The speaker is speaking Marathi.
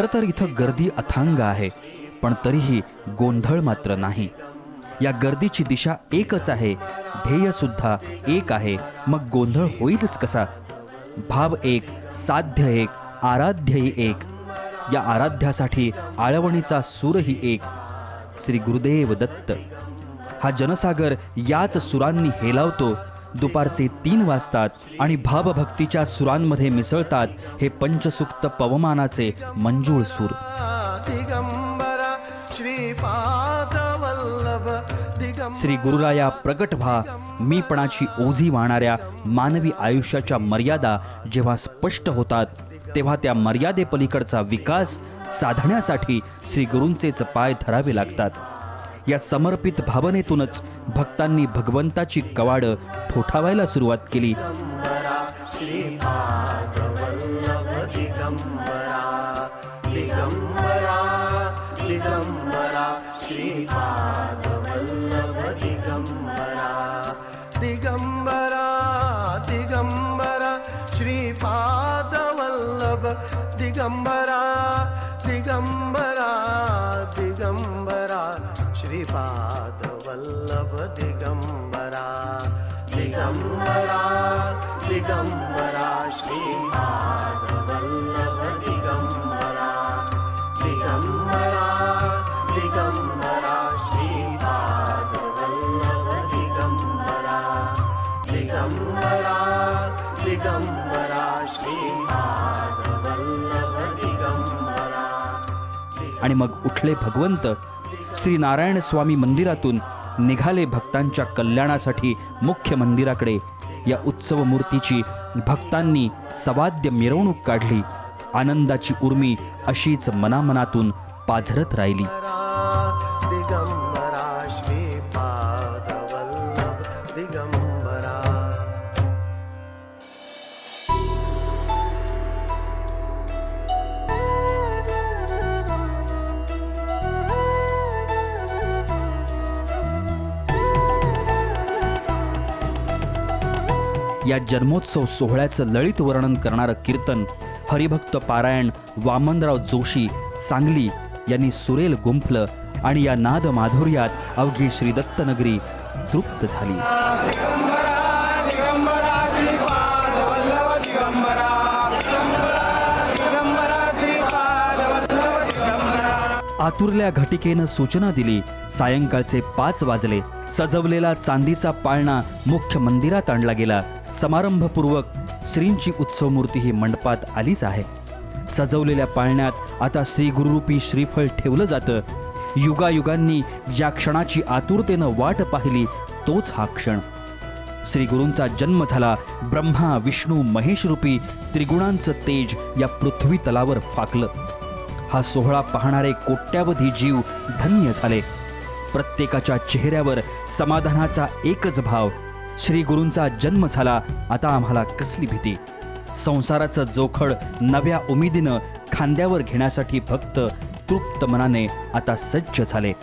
खरं तर इथं गर्दी अथांग आहे, पण तरीही गोंधळ मात्र नाही. या गर्दीची दिशा एकच आहे, ध्येय सुद्धा एक आहे, मग गोंधळ होईलच कसा? भाव एक, साध्य एक, आराध्यही एक. या आराध्यासाठी आळवणीचा सूरही एक, श्री गुरुदेव दत्त. हा जनसागर याच सुरांनी हेलावतो. दुपारचे 3 वाजतात आणि भावभक्तीच्या सुरांमध्ये मिसळतात हे पंचसुक्त पवमानाचे मंजूळ सूर. श्री गुरुराया प्रगट व्हा, मीपणाची ओझी वाहणाऱ्या मानवी आयुष्याच्या मर्यादा जेव्हा स्पष्ट होतात, तेव्हा त्या मर्यादेपलीकडचा विकास साधण्यासाठी श्री गुरूंचेच पाय धरावे लागतात. या समर्पित भावनेतूनच भक्तांनी भगवंताची कवाडं ठोठावायला सुरुवात केली. दिगंबरा दिगंबरा दिगंबरा श्रीपाद वल्लभ दिगंबरा दिगंबरा दिगंबरा श्रीपाद वल्लभ दिगंबरा दिगंबरा दिगंबरा श्रीपाद वल्लभ दिगंबरा दिगंबरा दिगंबरा श्रीपाद वल्लभ दिगंबरा. आणि मग उठले भगवंत. श्री नारायण स्वामी मंदिरातून निघाले भक्तांच्या कल्याणासाठी मुख्य मंदिराकडे. या उत्सव मूर्तीची भक्तांनी सवाद्य मिरवणूक काढली. आनंदाची उर्मी अशीच मनामनातून पाझरत राहिली. दिगंबरा श्रीपाद वल्लभ दिगंबरा. या जन्मोत्सव सोहळ्याचं ललित वर्णन करणारं कीर्तन हरिभक्त पारायण वामनराव जोशी सांगली यांनी सुरेल गुंफलं आणि या नाद माधुर्यात अवघी श्री दत्तनगरी तृप्त झाली. आतुरल्या घटिकेनं सूचना दिली. सायंकाळचे 5 वाजले. सजवलेला चांदीचा पाळणा मुख्य मंदिरात आणला गेला. समारंभपूर्वक श्रींची उत्सवमूर्ती ही मंडपात आलीच आहे. सजवलेल्या पाळण्यात आता श्री गुरुरूपी श्रीफळ ठेवलं जातं. युगायुगांनी ज्या क्षणाची आतुरतेनं वाट पाहिली तोच हा क्षण. श्री गुरूंचा जन्म झाला. ब्रह्मा विष्णू महेश रूपी त्रिगुणांचं तेज या पृथ्वी तलावर फाकलं. हा सोहळा पाहणारे कोट्यावधी जीव धन्य झाले. प्रत्येकाच्या चेहऱ्यावर समाधानाचा एकच भाव. श्री गुरूंचा जन्म झाला, आता आम्हाला कसली भीती. संसाराचं जोखड नव्या उमेदीनं खांद्यावर घेण्यासाठी भक्त तृप्त मनाने आता सज्ज झाले.